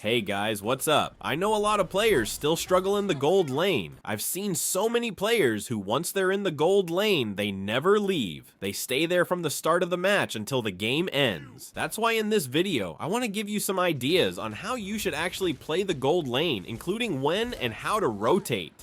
Hey guys, what's up? I know a lot of players still struggle in the gold lane. I've seen so many players who once they're in the gold lane, they never leave. They stay there from the start of the match until the game ends. That's why in this video, I want to give you some ideas on how you should actually play the gold lane, including when and how to rotate.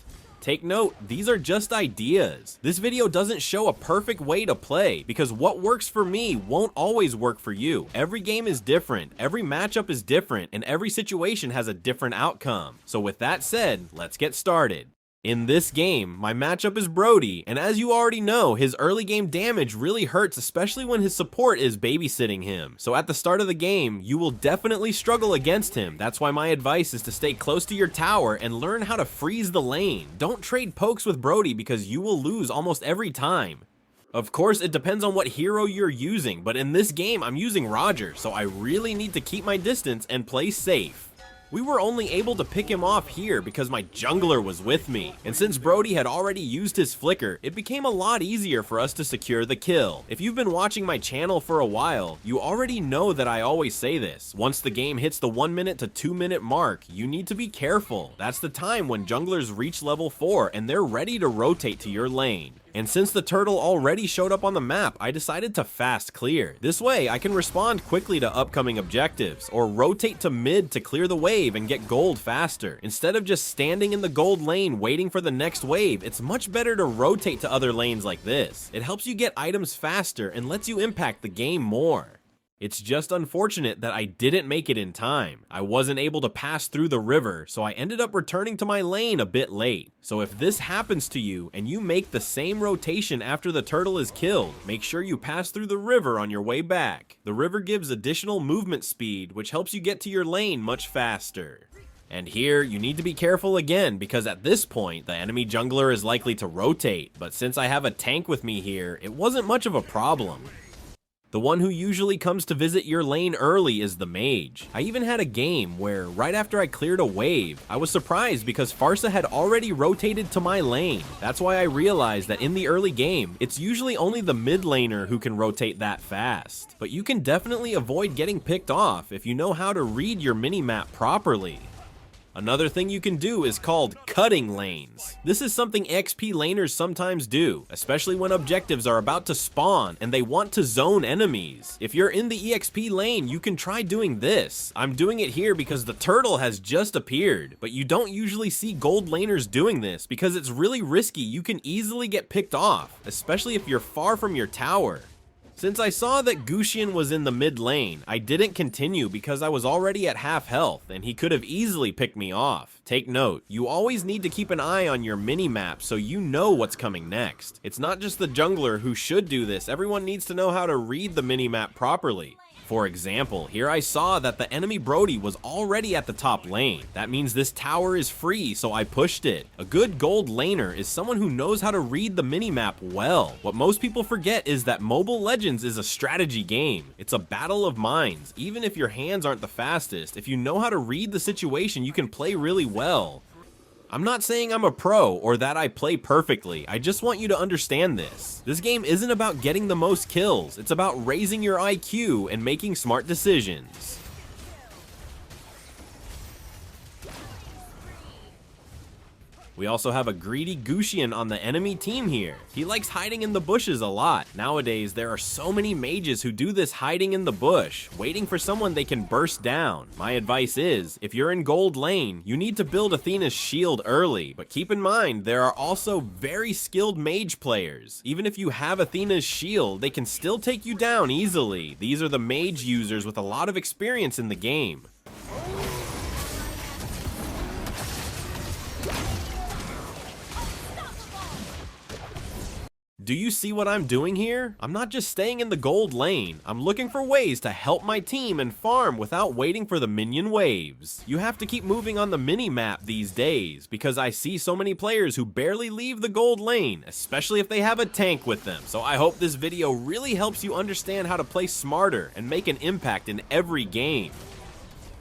Take note, these are just ideas. This video doesn't show a perfect way to play, because what works for me won't always work for you. Every game is different, every matchup is different, and every situation has a different outcome. So with that said, let's get started. In this game, my matchup is Brody, and as you already know, his early game damage really hurts, especially when his support is babysitting him. So at the start of the game, you will definitely struggle against him. That's why my advice is to stay close to your tower and learn how to freeze the lane. Don't trade pokes with Brody because you will lose almost every time. Of course, it depends on what hero you're using, but in this game, I'm using Roger, so I really need to keep my distance and play safe. We were only able to pick him off here because my jungler was with me, and since Brody had already used his flicker, it became a lot easier for us to secure the kill. If you've been watching my channel for a while, you already know that I always say this. Once the game hits the 1 minute to 2 minute mark, you need to be careful. That's the time when junglers reach level 4 and they're ready to rotate to your lane. And since the turtle already showed up on the map, I decided to fast clear. This way, I can respond quickly to upcoming objectives, or rotate to mid to clear the wave and get gold faster. Instead of just standing in the gold lane waiting for the next wave, it's much better to rotate to other lanes like this. It helps you get items faster and lets you impact the game more. It's just unfortunate that I didn't make it in time. I wasn't able to pass through the river, so I ended up returning to my lane a bit late. So if this happens to you and you make the same rotation after the turtle is killed, make sure you pass through the river on your way back. The river gives additional movement speed, which helps you get to your lane much faster. And here, you need to be careful again, because at this point, the enemy jungler is likely to rotate, but since I have a tank with me here, it wasn't much of a problem. The one who usually comes to visit your lane early is the mage. I even had a game where, right after I cleared a wave, I was surprised because Pharsa had already rotated to my lane. That's why I realized that in the early game, it's usually only the mid laner who can rotate that fast. But you can definitely avoid getting picked off if you know how to read your minimap properly. Another thing you can do is called cutting lanes. This is something XP laners sometimes do, especially when objectives are about to spawn and they want to zone enemies. If you're in the EXP lane, you can try doing this. I'm doing it here because the turtle has just appeared, but you don't usually see gold laners doing this because it's really risky. You can easily get picked off, especially if you're far from your tower. Since I saw that Gusion was in the mid lane, I didn't continue because I was already at half health and he could have easily picked me off. Take note, you always need to keep an eye on your mini-map so you know what's coming next. It's not just the jungler who should do this, everyone needs to know how to read the mini-map properly. For example, here I saw that the enemy Brody was already at the top lane. That means this tower is free, so I pushed it. A good gold laner is someone who knows how to read the minimap well. What most people forget is that Mobile Legends is a strategy game. It's a battle of minds. Even if your hands aren't the fastest, if you know how to read the situation, you can play really well. I'm not saying I'm a pro or that I play perfectly, I just want you to understand this. This game isn't about getting the most kills, it's about raising your IQ and making smart decisions. We also have a greedy Gusion on the enemy team here. He likes hiding in the bushes a lot. Nowadays, there are so many mages who do this hiding in the bush, waiting for someone they can burst down. My advice is, if you're in gold lane, you need to build Athena's shield early, but keep in mind, there are also very skilled mage players. Even if you have Athena's shield, they can still take you down easily. These are the mage users with a lot of experience in the game. Do you see what I'm doing here? I'm not just staying in the gold lane. I'm looking for ways to help my team and farm without waiting for the minion waves. You have to keep moving on the mini-map these days because I see so many players who barely leave the gold lane, especially if they have a tank with them. So I hope this video really helps you understand how to play smarter and make an impact in every game.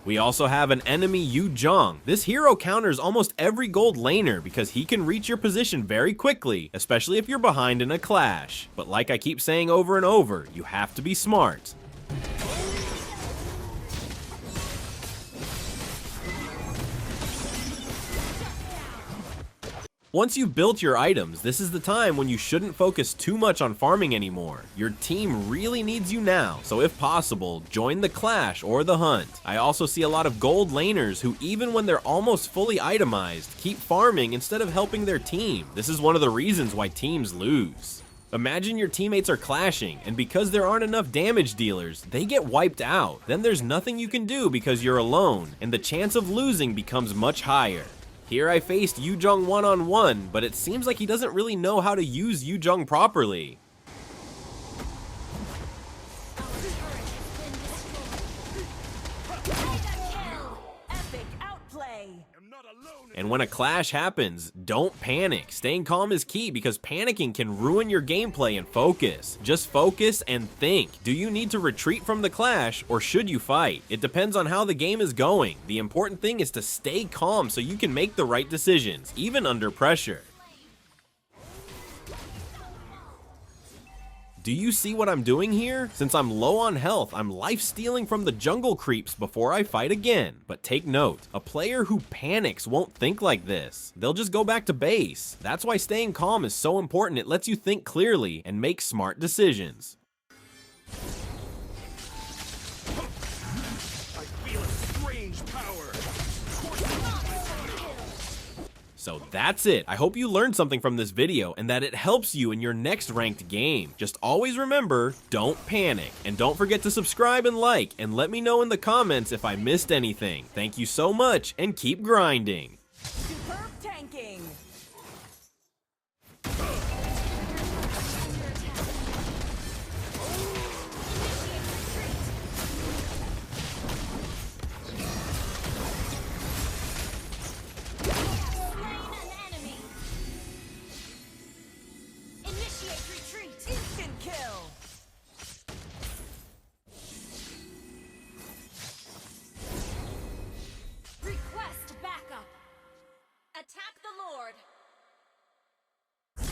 We also have an enemy Yu Zhong. This hero counters almost every gold laner because he can reach your position very quickly, especially if you're behind in a clash. But like I keep saying over and over, you have to be smart. Once you've built your items, this is the time when you shouldn't focus too much on farming anymore. Your team really needs you now, so if possible, join the clash or the hunt. I also see a lot of gold laners who, even when they're almost fully itemized, keep farming instead of helping their team. This is one of the reasons why teams lose. Imagine your teammates are clashing, and because there aren't enough damage dealers, they get wiped out. Then there's nothing you can do because you're alone, and the chance of losing becomes much higher. Here I faced Yujong one-on-one, but it seems like he doesn't really know how to use Yujong properly. And when a clash happens, don't panic. Staying calm is key because panicking can ruin your gameplay and focus. Just focus and think. Do you need to retreat from the clash or should you fight? It depends on how the game is going. The important thing is to stay calm so you can make the right decisions, even under pressure. Do you see what I'm doing here? Since I'm low on health, I'm life-stealing from the jungle creeps before I fight again. But take note, a player who panics won't think like this. They'll just go back to base. That's why staying calm is so important. It lets you think clearly and make smart decisions. I feel a strange power. So that's it. I hope you learned something from this video and that it helps you in your next ranked game. Just always remember, don't panic. And don't forget to subscribe and like, and let me know in the comments if I missed anything. Thank you so much, and keep grinding. Superb tanking.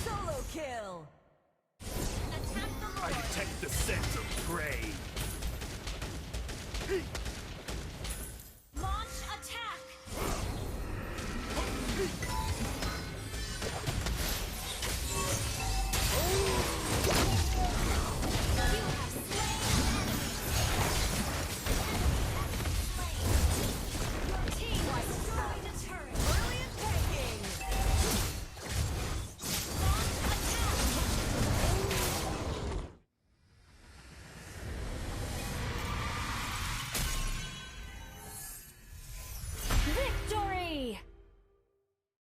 Solo kill! Attack the Lord! I detect the scent of prey!